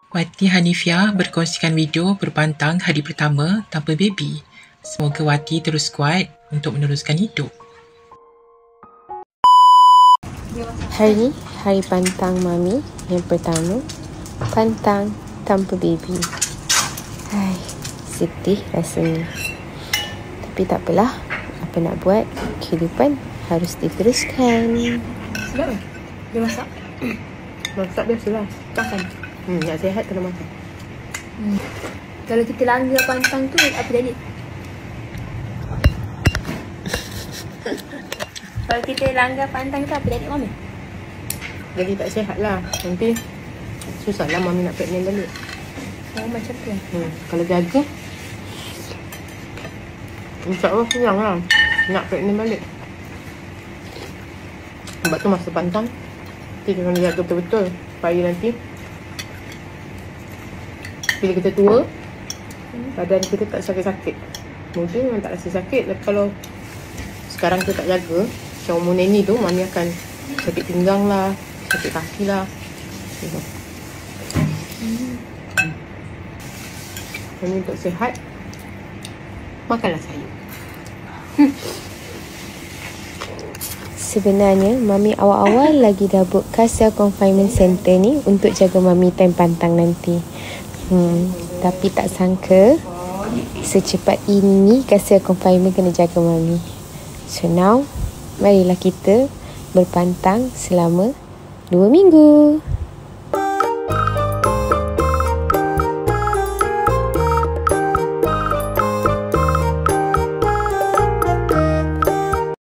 Wati Hanifia berkongsikan video berpantang hari pertama tanpa baby. Semoga Wati terus kuat untuk meneruskan hidup. Hari ni, hari pantang Mami yang pertama. Pantang tanpa baby. Hai, sedih rasanya. Tapi tak apalah, apa nak buat, kehidupan harus diteruskan. Sedap kan? Dia masak? Masak biasalah, makan. Nak sihat kena makan. Kalau kita langgar pantang tu, apa jadi? Kalau kita langgar pantang tu, apa jadi Mami? Jadi tak sihat lah. Nanti susah lah Mami nak pregnant balik. Oh macam tu lah. Kalau jaga, InsyaAllah senang lah nak pregnant balik. Sebab tu masa pantang kita kena jaga betul-betul supaya nanti bila kita tua, badan kita tak sakit-sakit. Mungkin memang tak rasa sakit. Tapi kalau sekarang kita tak jaga, macam umur Neni tu, Mami akan sakit pinggang lah, sakit kaki lah. Jadi untuk sihat, makanlah sayur. Sebenarnya, Mami awal-awal lagi dah book Kasia Confinement Center ni untuk jaga Mami time pantang nanti. Tapi tak sangka secepat ini Kasia Confinement kena jaga Mami. So now, marilah kita berpantang selama 2 minggu.